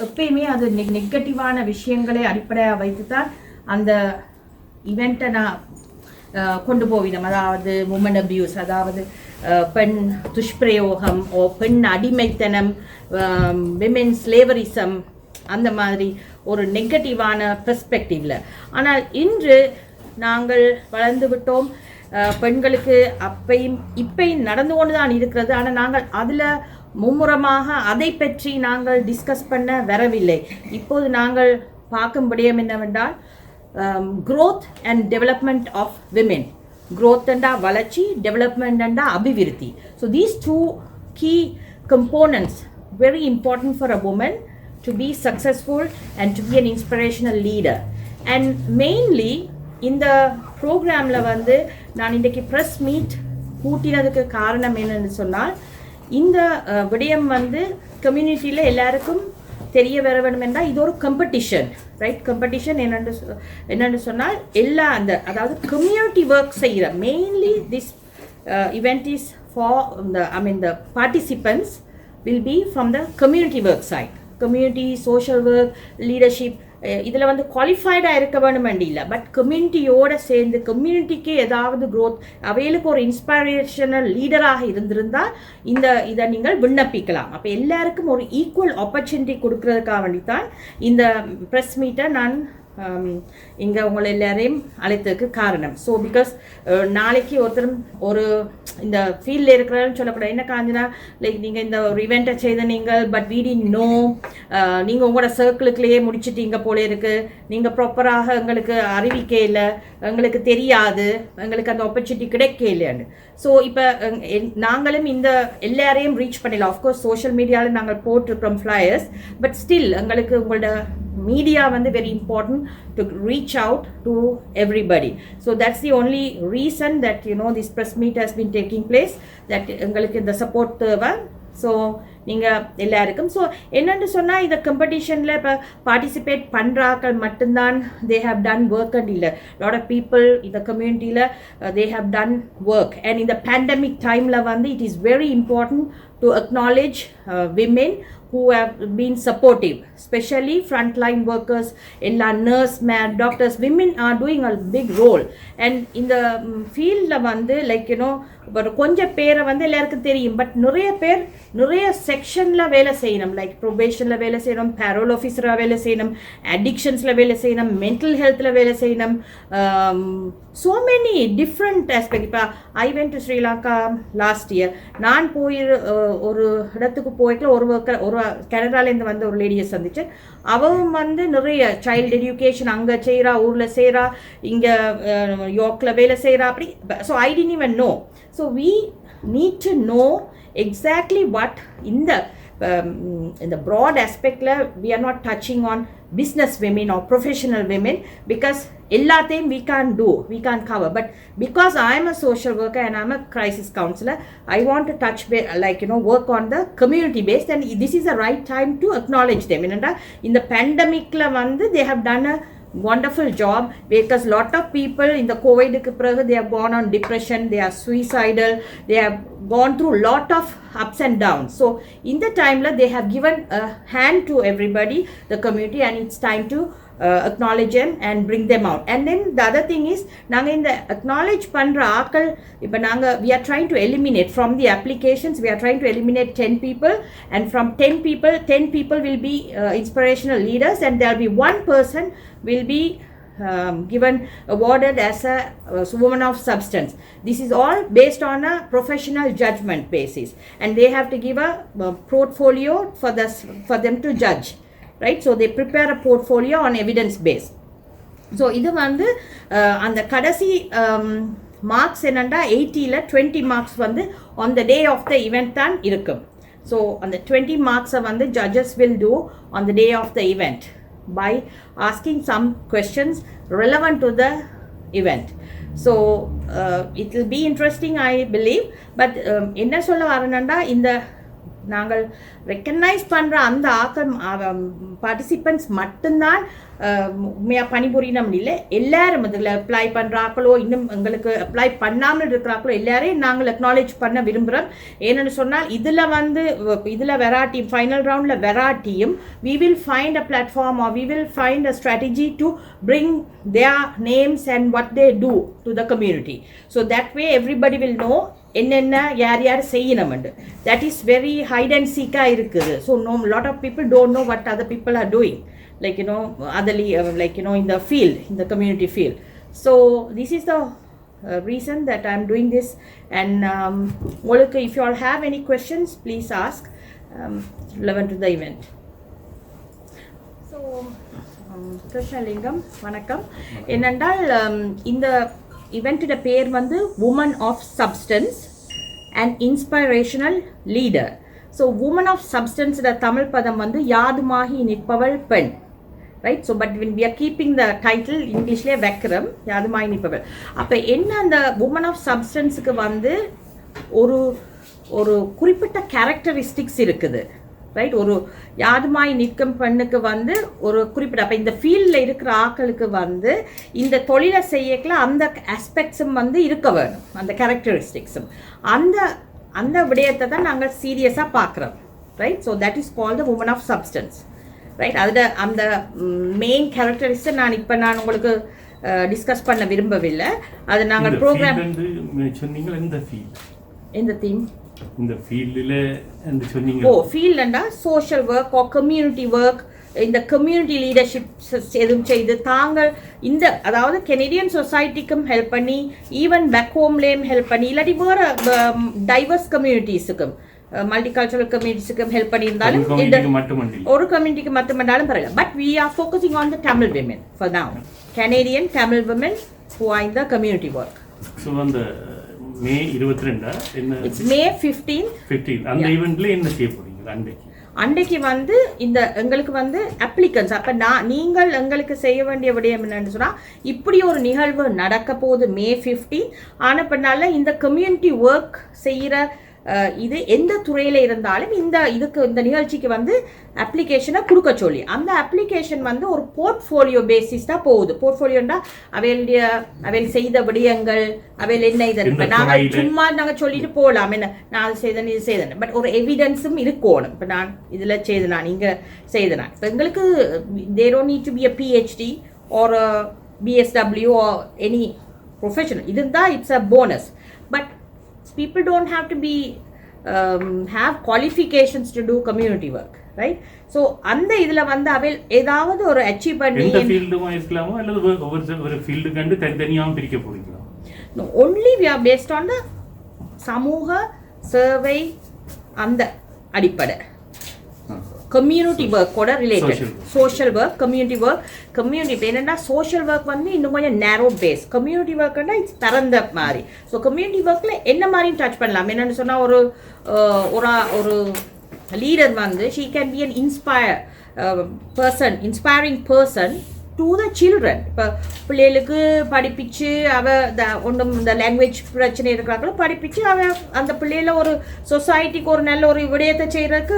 எப்பயுமே அது நெகட்டிவான விஷயங்களை அடிப்படையாக வைத்து தான் அந்த இவெண்ட்டை நான் கொண்டு போவினோம். அதாவது உமன் அபியூஸ், அதாவது பெண் துஷ்பிரயோகம், பெண் அடிமைத்தனம், விமென் ஸ்லேவரிசம், அந்த மாதிரி ஒரு நெகட்டிவான பெர்ஸ்பெக்டிவ்ல. ஆனால் இன்று நாங்கள் வளர்ந்து விட்டோம். பெண்களுக்கு இப்பையும் நடந்து கொண்டு தான் இருக்கிறது. ஆனால் நாங்கள் அதில் மும்முரமாக அதை பற்றி நாங்கள் டிஸ்கஸ் பண்ண வரவில்லை. இப்போது நாங்கள் பார்க்கும் விடயம் என்னவென்றால் growth and development of women. growth and வளர்ச்சி, development and அபிவிருத்தி. So these two key components very important for a woman to be successful and to be an inspirational leader. And mainly இந்த ப்ரோக்ராமில் வந்து நான் இன்றைக்கு ப்ரெஸ் மீட் கூட்டினதுக்கு காரணம் என்னன்னு சொன்னால், இந்த விடயம் வந்து கம்யூனிட்டியில் எல்லாருக்கும் தெரிய வர வேண்டும் என்றால் இது ஒரு காம்படிஷன், ரைட்? காம்படிஷன் என்னென்னு சொன்னால் எல்லா அதாவது கம்யூனிட்டி ஒர்க் செய்கிற, mainly this event is for the participants will be from the community work side, community social work, leadership. இதில் வந்து குவாலிஃபைடாக இருக்க வேணும் இல்லை, பட் கம்யூனிட்டியோடு சேர்ந்து கம்யூனிட்டிக்கு ஏதாவது க்ரோத், அவைகளுக்கு ஒரு இன்ஸ்பிரேஷனல் லீடராக இருந்திருந்தால் இதை நீங்கள் விண்ணப்பிக்கலாம். அப்போ எல்லாருக்கும் ஒரு ஈக்குவல் ஆப்பர்ச்சுனிட்டி கொடுக்கறதுக்காக வேண்டித்தான் இந்த ப்ரெஸ் மீட்டை நான் இங்கே உங்களை எல்லாரையும் அழைத்ததுக்கு காரணம். ஸோ பிகாஸ் நாளைக்கு ஒருத்தரும் ஒரு இந்த ஃபீல்டில் இருக்கிறன்னு சொல்லக்கூடாது. என்ன காஞ்சனா, லைக் நீங்கள் இந்த ஒரு இவெண்ட்டை செய்த நீங்கள், பட் we didn't know, நீங்கள் உங்களோட சர்க்கிளுக்குள்ளேயே முடிச்சிட்டீங்க போல இருக்குது, நீங்கள் ப்ராப்பராக எங்களுக்கு அறிவிக்க இல்லை, எங்களுக்கு தெரியாது, எங்களுக்கு அந்த ஆப்பர்ச்சுனிட்டி கிடைக்க இல்லைன்னு. ஸோ இப்போ நாங்களும் இந்த எல்லாரையும் ரீச் பண்ணிடலாம். ஆஃப்கோர்ஸ் சோஷியல் மீடியாவில் நாங்கள் போட்டிருக்கிறோம் ஃப்ளையர்ஸ், பட் ஸ்டில் எங்களுக்கு உங்களோட media வந்து very important to reach out to everybody. So that's the only reason that this press meet has been taking place, that உங்களுக்கு இந்த சப்போர்ட் தேவை. ஸோ நீங்கள் எல்லாருக்கும் ஸோ என்னென்னு சொன்னால், இந்த காம்படிஷனில் இப்போ பார்ட்டிசிபேட் பண்ணுறாக்கள் மட்டும்தான் they have done work and இல்லை, lot of people இந்த கம்யூனிட்டியில் they have done work. And in the pandemic timeல வந்து it is very important to acknowledge women who have been supportive, especially frontline workers, ella nurse, doctors, women are doing a big role. And in the field la vandu like konja pera vandu ellarukku theriyum, but நிறைய செக்ஷன்ல வேலை செய்யணும். Like ப்ரொபேஷன்ல வேலை செய்யணும், payroll ஆஃபீஸராக வேலை செய்யணும், அடிக்ஷன்ஸில் வேலை செய்யணும், மென்டல் ஹெல்த்தில் வேலை செய்யணும், so many different aspects. இப்போ I went to Sri Lanka last year. நான் ஒரு இடத்துக்கு போய்க்கல, ஒரு கனடாலேருந்து வந்து ஒரு லேடியை சந்தித்தேன். அவன் வந்து நிறைய சைல்டு எஜுகேஷன் அங்கே செய்கிறா, ஊரில் செய்கிறா, இங்கே யோக்கில் வேலை செய்கிறா, அப்படி. So I didn't even know. So we need to know exactly what in the broad aspect we are not touching on business women or professional women, because everything we can't cover. But because I am a social worker and I am a crisis counselor, I want to touch work on the community based, and this is the right time to acknowledge them. In the pandemic la vandu they have done a wonderful job, because lot of people in the covid ku piragu they have gone on depression, they are suicidal, they have gone through lot of ups and downs. So in the time la they have given a hand to everybody, the community, and it's time to acknowledge them and bring them out. And then the other thing is, naanga in the acknowledge pandra aakal ipa naanga we are trying to eliminate from the applications, we are trying to eliminate 10 people, and from 10 people will be inspirational leaders, and there will be one person will be given awarded as a woman of substance. This is all based on a professional judgment basis, and they have to give a portfolio for them to judge, right? So they prepare a portfolio on evidence base. So idu vandu and the kadasi marks enanda 80 la 20 marks vandu on the day of the event than irukum. So on the 20 marks vandu judges will do on the day of the event by asking some questions relevant to the event. So it will be interesting, I believe. But enna solla varananda, in the நாங்கள் recognise பண்ணுற அந்த ஆக்கள் participants மட்டும்தான் உண்மையாக பணிபுரியணும் இல்லை. எல்லாரும் அதில் apply பண்ணுறாக்களோ இன்னும் எங்களுக்கு அப்ளை பண்ணாமல் இருக்கிறாக்களோ எல்லாரையும் நாங்கள் அக்னாலேஜ் பண்ண விரும்புகிறோம். ஏன்னு சொன்னால் இதில் வெராட்டி ஃபைனல் ரவுண்டில் வெராட்டியும் we will find a platform or we will find a strategy to bring their names and what they do to the community. So that way everybody will know என்னென்ன யார் யார் செய்யணும்ண்டு. That is very hide and seek இருக்குது. So no, lot of people don't know what other people are doing, like in the field, in the community field. So this is the reason that I'm doing this. And if you all have any questions, please ask relevant to the event. So Krishnalingam வணக்கம். என்னென்றால் இந்த இவெண்ட்டோட பேர் வந்து woman of substance and inspirational leader. So woman of சப்ஸ்டன்ஸோட தமிழ் பதம் வந்து யாதுமாகி நிற்பவள் பெண், right? So but we are keeping the title இங்கிலீஷ்லேயே வைக்கிறோம், யாதுமாகி நிற்பவள். அப்போ என்ன அந்த உமன் ஆஃப் சப்ஸ்டன்ஸுக்கு வந்து ஒரு குறிப்பிட்ட கேரக்டரிஸ்டிக்ஸ் இருக்குது, ரைட்? ஒரு யாதுமாய் நிற்கும் பெண்ணுக்கு வந்து ஒரு குறிப்பிட்ட, அப்போ இந்த ஃபீல்டில் இருக்கிற ஆக்களுக்கு வந்து இந்த தொழிலை செய்யக்கல அந்த ஆஸ்பெக்ட்ஸும் வந்து இருக்க வேணும், அந்த கேரக்டரிஸ்டிக்ஸும். அந்த விடயத்தை தான் நாங்கள் சீரியஸாக பார்க்குறோம், right? So that is called the woman of substance, right? அதில் அந்த மெயின் கேரக்டரிஸ்டை நான் உங்களுக்கு டிஸ்கஸ் பண்ண விரும்பவில்லை. அது நாங்கள் ப்ரோக்ராம் எந்த தீம் இந்த ஃபீல்டில் என்று சொன்னீங்க. ஃபீல்டுண்டா social work or community work, இந்த கம்யூனிட்டி லீடர்ஷிப் எதுவும் செய்து தாங்கள் இந்த அதாவது கெனடியன் சொசைட்டிக்கும் ஹெல்ப் பண்ணி, ஈவன் பேக் ஹோம்லேயும் ஹெல்ப் பண்ணி, இல்லாட்டி வேறு டைவர்ஸ் கம்யூனிட்டிஸுக்கும் மல்டிகல்ச்சரல் கம்யூனிட்டிஸுக்கும் ஹெல்ப் பண்ணியிருந்தாலும் ஒரு கம்யூனிட்டிக்கு மட்டுமண்டாலும் பரவாயில்ல. But we are focusing on the Tamil women for now, Canadian Tamil women who are in the community work. So on the மே 22 என்ன? It's May 15. அந்த ஈவென்ட்ல என்ன செய்ய போறீங்க? அன்றைக்கு வந்து இந்த எங்களுக்கு வந்து அப்ளிகன்ஸ், அப்போ நீங்கள் எங்களுக்கு செய்ய வேண்டிய விடயம் என்னன்னு சொன்னால், இப்படி ஒரு நிகழ்வு நடக்க போகுது May 15. ஆனால் பின்னால இந்த கம்யூனிட்டி ஒர்க் செய்கிற இது எந்த துறையில் இருந்தாலும் இந்த நிகழ்ச்சிக்கு வந்து அப்ளிகேஷனை கொடுக்க சொல்லி, அந்த அப்ளிகேஷன் வந்து ஒரு போர்ட்ஃபோலியோ பேசிஸ் தான் போகுது. போர்ட்ஃபோலியோண்டா அவையில் செய்த விடயங்கள், அவையில் என்ன இது நாங்கள் சும்மா நாங்கள் சொல்லிட்டு போகலாம், என்ன நான் அது செய்தேன் இது செய்தேன், பட் ஒரு எவிடன்ஸும் இருக்கணும். இப்போ நான் இதில் செய்தேன், இங்கே செய்தேன். இப்போ எங்களுக்கு they don't need to be a PhD or a BSW or any professional. இதுதான் it's a bonus. But people don't have to be have qualifications to do community work, right? So அந்த இதுல வந்து அவைல் ஏதாவது ஒரு achieve பண்ணி எந்த ஃபீல்டுமா இருக்கலாமா அல்லது ஒரு ஃபீல்டு கண்டு தனியாக பிரிக்க போறீங்களா? No, only we are based on the சமூக சேவை அந்த அடிப்படை கம்யூனிட்டி ஒர்க்கோட related. Social work, community work. Community என்னென்னா சோஷியல் ஒர்க் வந்து இன்னும் கொஞ்சம் நேரோ பேஸ், கம்யூனிட்டி ஒர்க்குன்னா இட்ஸ் பரந்த மாதிரி. ஸோ கம்யூனிட்டி ஒர்க்கில் என்ன மாதிரியும் டச் பண்ணலாம். என்னென்னு சொன்னால் ஒரு லீடர் வந்து she can be an inspiring person to the children. இப்போ பிள்ளைகளுக்கு படிப்பிச்சு ஒன்றும் இந்த லாங்குவேஜ் பிரச்சனை இருக்கிறாங்களோ படிப்பிச்சு அந்த பிள்ளைகள ஒரு சொசைட்டிக்கு ஒரு நல்ல ஒரு விடயத்தை செய்கிறதுக்கு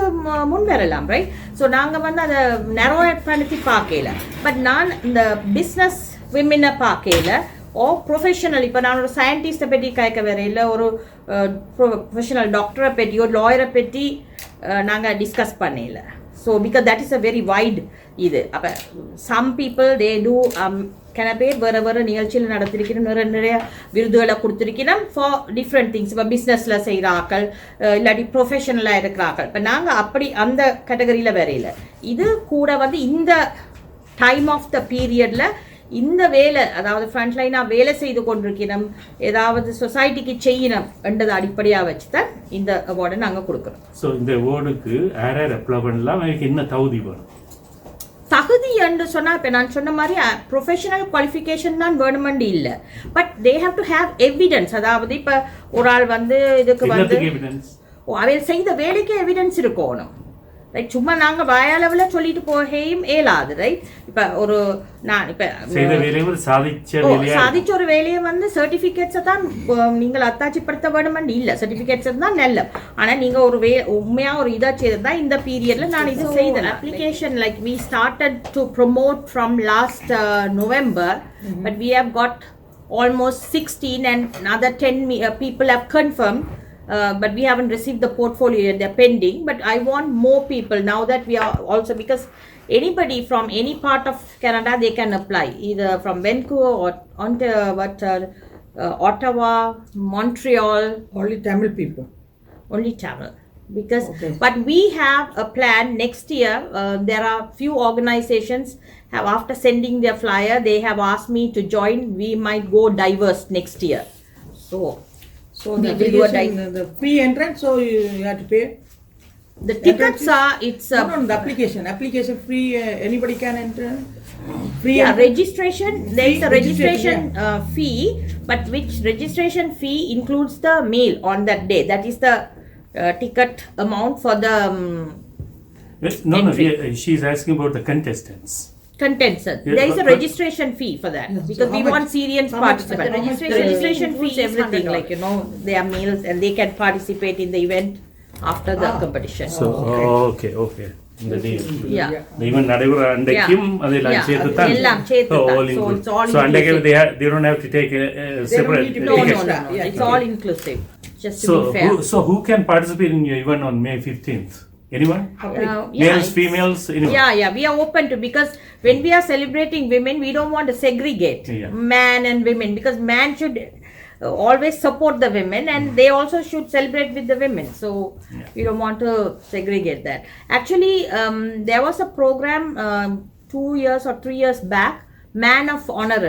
முன் வரலாம், ரைட்? ஸோ நாங்கள் வந்து அதை நெரோப்படுத்தி பார்க்கல. பட் நான் இந்த பிஸ்னஸ் விமெனை பார்க்கல ஓ ப்ரொஃபஷனல். இப்போ நான் ஒரு சயின்டிஸ்ட்டை பற்றி கேட்க வேற இல்லை, ஒரு ப்ரொஃபஷனல் டாக்டரை பற்றியோ லாயரை பற்றி நாங்கள் டிஸ்கஸ் பண்ணல. So because that is a very white இது. அப்போ சம் பீப்புள் தே டூ கன பேர் வேறு நிகழ்ச்சியில் நடத்திருக்கணும், நிறைய விருதுகளை கொடுத்துருக்கணும் ஃபார் டிஃப்ரெண்ட் திங்ஸ். இப்போ பிஸ்னஸில் செய்கிற ஆக்கள் இல்லாட்டி ப்ரொஃபஷனலாக இருக்கிற ஆக்கள். இப்போ நாங்கள் அப்படி அந்த கேட்டகரியில் வேற இல்லை. இது கூட வந்து இந்த டைம் ஆஃப் த பீரியடில் இந்த வேலை, அதாவது ஃப்ரண்ட்லைனாக வேலை செய்து கொண்டிருக்கணும், ஏதாவது சொசைட்டிக்கு செய்யணும் என்றதை அடிப்படையாக வச்சு தான் இந்த அவார்டை நாங்கள் கொடுக்குறோம். ஸோ இந்த அவார்டுக்கு யார் அப்ளை பண்ணலாம், என்ன தகுதி வரும்? தகுதி என்று சொன்னால் இப்போ நான் சொன்ன மாதிரி ப்ரொஃபஷனல் குவாலிஃபிகேஷன் தான் வேணுமெண்டு இல்லை. But they have to have evidence. அதாவது இப்போ ஒரு ஆள் வந்து இதுக்கு வந்து அவையில் செய்த வேலைக்கு எவிடன்ஸ் இருக்கணும். ரைட் சும்மா நாங்கள் வாயாளவில் சொல்லிட்டு போகையும் ஏலாது ரைட் இப்போ ஒரு நான் இப்போ சாதிச்ச ஒரு வேலையை வந்து சர்டிஃபிகேட்ஸை தான் நீங்கள் அத்தாட்சிப்படுத்த வேணுமென்னு இல்லை சர்டிஃபிகேட்ஸ் தான் நல்ல ஆனால் நீங்கள் ஒரு உண்மையாக ஒரு இதாக செய்தது இந்த பீரியடில் நான் இது செய்தேன் application like we started to promote from last November but we have got almost 16 and another 10 people have confirmed but we haven't received the portfolio yet. They're pending, but I want more people now that we are also, because anybody from any part of Canada they can apply, either from Vancouver or Ottawa, Montreal. Only Tamil people. Only Tamil. Because but we have a plan next year. There are few organizations have, after sending their flyer, they have asked me to join. We might go diverse next year. So the application, the free entrance, so you have to pay. The tickets are it's no, the application free. Anybody can enter. Free registration. There is a registration fee, but which registration fee includes the meal on that day. That is the ticket amount for the no, she's asking about the contestants. There is a registration fee for that because we want serious participants. The registration fee is everything, like they are meals and they can participate in the event after the competition. So okay. The even nadaivura andaikum adella cheethu than so it's all so andaiku they don't have to take a separate ticket. No. It's all inclusive, just to be fair. So who can participate in your event on May 15th? Anyone? Males, females, anyone? Yeah, we are open to, because when we are celebrating women, we don't want to segregate man and women, because man should always support the women and they also should celebrate with the women. So we don't want to segregate that. Actually, there was a program 2 years or 3 years back, Man of Honor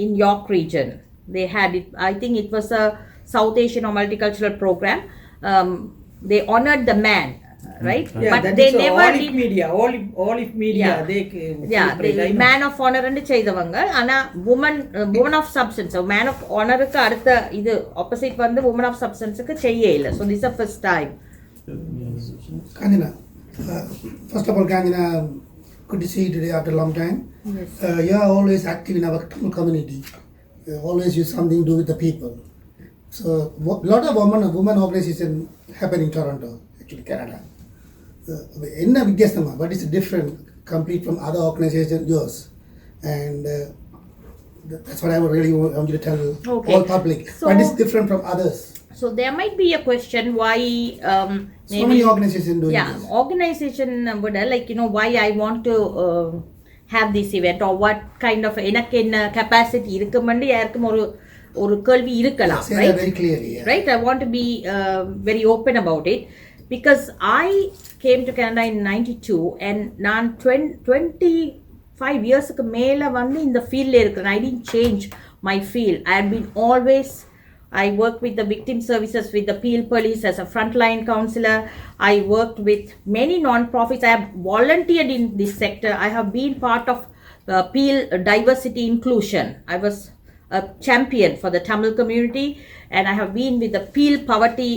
in York region. They had it. I think it was a South Asian or multicultural program. They honored the man, right? But they never did media. All media. They Man of Honor and செய்தவங்க. ஆனா woman of substance. So Man of Honorக்கு அடுத்த இது opposite வந்து woman of substanceக்கு செய்ய இல்ல. So this is the first time. Kanchana, first of all, Kanchana, good to see you today after a long time. Yes. You are always active in our community. You always use something to do with the people. So a lot of women organization happen in Toronto, actually Canada. Enna vidyasthama, but it's different, complete from other organizations yours, and that's what I would really want you to tell all public. So, but it's different from others. So there might be a question why so many organizations doing this. Organization would like why I want to have this event, or what kind of எனக்கு என்ன capacity இருக்குமெண்டு யாருக்கும் ஒரு கேள்வி இருக்கலாம், right? Very clearly, right? I want to be very open about it, because I came to Canada in 92 and நான் 25 years க்கு மேல வந்து இந்த ஃபீல்ட்ல இருக்கேன். I didn't change my field. I had been always, I worked with the victim services with the Peel Police as a frontline counselor. I worked with many non-profits. I have volunteered in this sector. I have been part of Peel Diversity Inclusion. I was a champion for the Tamil community, and I have been with the Peel Poverty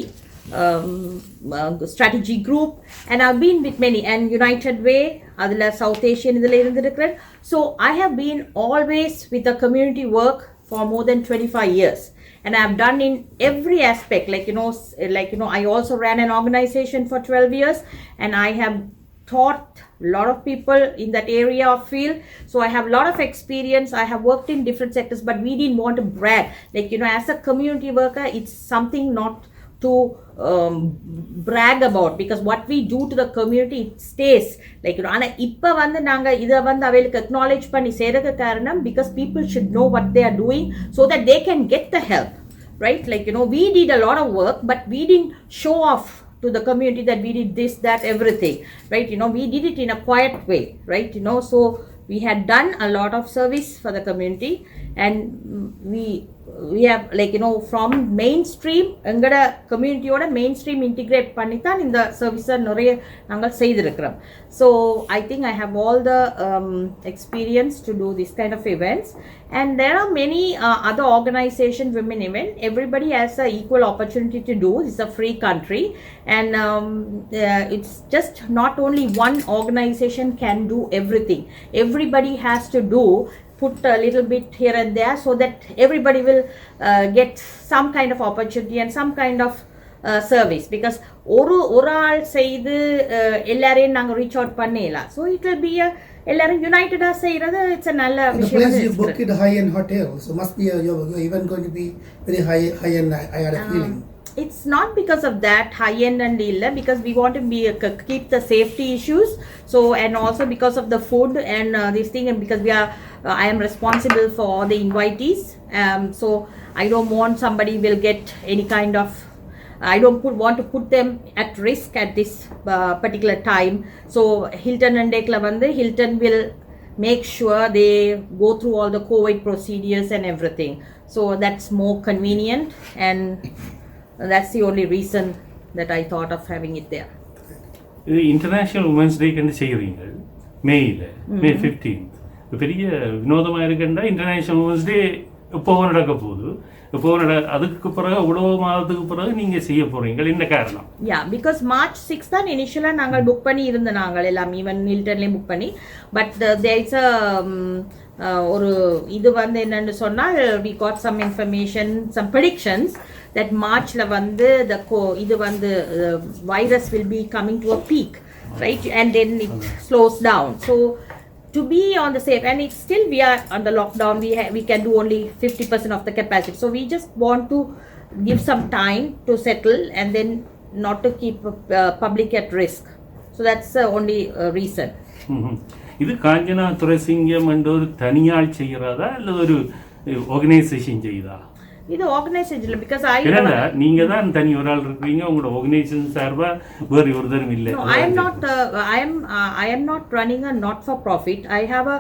strategy group, and I've been with many, and United Way, adula South Asian idhula irundirukken. So I have been always with the community work for more than 25 years, and I have done in every aspect, I also ran an organization for 12 years, and I have taught a lot of people in that area of field. So I have a lot of experience. I have worked in different sectors, but we didn't want to brag. As a community worker, it's something not to brag about, because what we do to the community, it stays. ஆனா இப்ப வந்து நாங்க இத வந்து அவைகளுக்கு acknowledge பண்ணி செய்யறதுக்கு காரணம், because people should know what they are doing so that they can get the help, right? We did a lot of work, but we didn't show off to the community that we did this, that, everything, right? We did it in a quiet way, right? So we had done a lot of service for the community, and we we have like from mainstream எங்கட கம்யூனிட்டியோட mainstream integrate பண்ணி தான் இந்த சர்வீஸை நிறைய நாங்கள் செய்திருக்கிறோம். So I think I have all the experience to do this kind of events, and there are many other organizations, women event. Everybody has a equal opportunity to do. It's a free country, and it's just not only one organization can do everything. Everybody has to put a little bit here and there so that everybody will get some kind of opportunity and some kind of service, because ஒரு ஆள் செய்து எல்லாரையும் நாங்க reach out பண்ணலாம். So it will be a எல்லாரும் யுனைட்டடா செய்யறது it's a நல்ல விஷயம். The place you book it high end hotel, so must be you're even going to be very high end. I had a feeling. It's not because of that high end and illa, because we want to be keep the safety issues, so and also because of the food and this thing, and because we are I am responsible for all the invitees, so I don't want somebody will get any kind of I don't want to put them at risk at this particular time. So Hilton and Dekla vande Hilton will make sure they go through all the COVID procedures and everything, so that's more convenient, and that's the only reason that I thought of having it there. இது international women's day கண்டு செய்கிறீங்க மேயில் மே 15th. பெரிய வினோதமாக இருக்குன்னா international women's day எப்போ நடக்க போகுது, எப்போ அதுக்கு பிறகு இவ்வளவு மாதத்துக்கு பிறகு நீங்கள் செய்ய போகிறீங்க, என்ன காரணம்? பிகாஸ் மார்ச் 6 தான் இனிஷியலாக நாங்கள் புக் பண்ணி இருந்த நாங்கள் எல்லாம் ஈவன் ஹில்டன்லேயும் புக் பண்ணி, பட் தேர் இஸ் ஒரு இது வந்து என்னன்னு சொன்னால் we got some information, some predictions that மார்ச்ல வந்து இது வந்து virus will be coming to a peak, right, and then it slows down. So to be on the safe, and it's still we are on the lockdown, we can do only 50% of the capacity, so we just want to give some time to settle and then not to keep public at risk. So that's the only reason. இது காஞ்சனா துரைசிங்கம் என்ற ஒரு தனியாள் செய்கிறதா அல்லது ஒரு organisation செய்யுதா? இது organisation, because நீங்க தான் தனி ஒரு ஆள் இருக்கீங்க, உங்களோட ஆர்கனைசேஷன் சார்பா வேறு ஒருத்தரும் இல்லை. I am not running a not for profit. I have a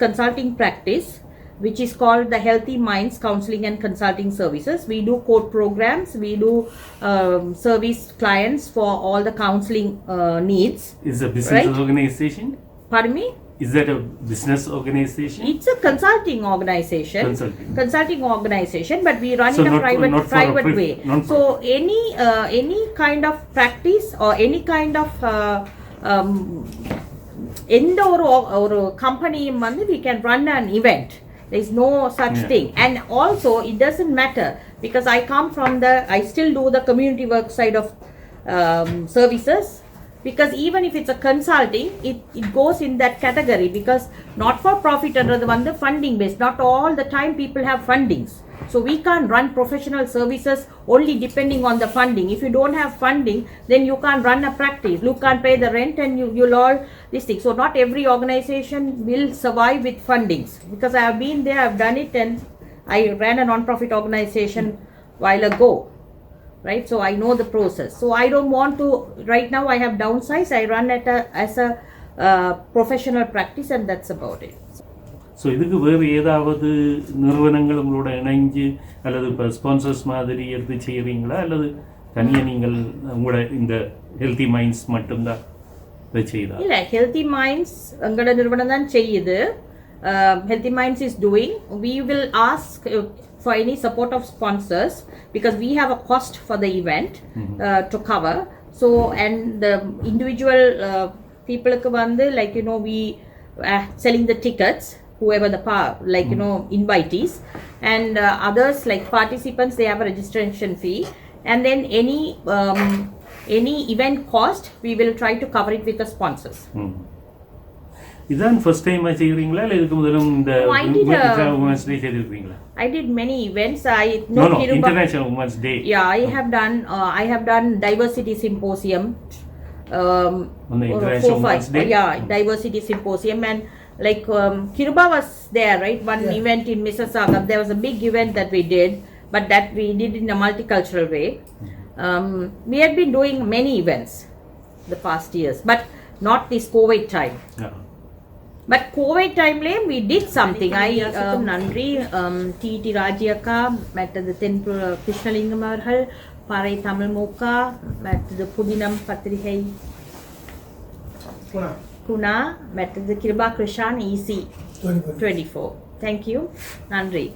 consulting practice which is called the Healthy Minds Counseling and Consulting Services. We do court programs, we do service clients for all the counseling needs. Is a business organization? Pardon me? Is that a business organization? It's a consulting organization. Consulting organization, but we run in a private way. So any kind of practice or any kind of எந்த ஒரு கம்பெனியும் வந்து we can run an event. There is no such thing, and also it doesn't matter because I still do the community work side of services, because even if it's a consulting, it goes in that category, because not for profit another one, the funding based, not all the time people have fundings, so we can't run professional services only depending on the funding. If you don't have funding, then you can't run a practice, you can't pay the rent, and you'll all this thing. So not every organization will survive with fundings, because I have been there, I've done it, and I ran a non-profit organization while ago, right? So I know the process. So I don't want to, right now I have downsized, I run as a professional practice, and that's about it. So இதுக்கு வேறு ஏதாவது நிறுவனங்கள் உங்களோட இணைஞ்சு அல்லது இப்போ sponsors மாதிரி எடுத்து செய்கிறீங்களா, அல்லது தனியாக நீங்கள் உங்களோட இந்த ஹெல்த்தி மைண்ட்ஸ் மட்டும்தான் இதை செய்யுதா? இல்லை, ஹெல்த்தி மைண்ட்ஸ் எங்களோட நிறுவனம் தான் செய்யுது. Healthy Minds is doing. We will ask for any support of sponsors, because we have a cost for the event to cover. So, and the individual people வந்து like we selling the tickets, whoever the invitees, and others like participants, they have a registration fee, and then any event cost we will try to cover it with the sponsors. இதான் first time செய்கிறீங்களா இல்லை இதுக்கு முதலும் இந்த women's day செய்திருக்கீங்களா? I did many events. International Women's Day. Yeah, I have done diversity symposium. On the International Women's Day. Diversity symposium, and like Kiruba was there, right? One event in Mississauga. There was a big event that we did, but that we did in a multicultural way. We had been doing many events the past years, but not this COVID time. But Covid டைம்லேயும் we did something. நன்றி DD ராஜியக்கா, மற்றது தென் கிருஷ்ணலிங்கம் அவர்கள், பாறை தமிழ் மூக்கா, மற்றது புதினம் பத்திரிகை குணா, மற்றது Kripa Krishan EC 24. Thank you, நன்றி.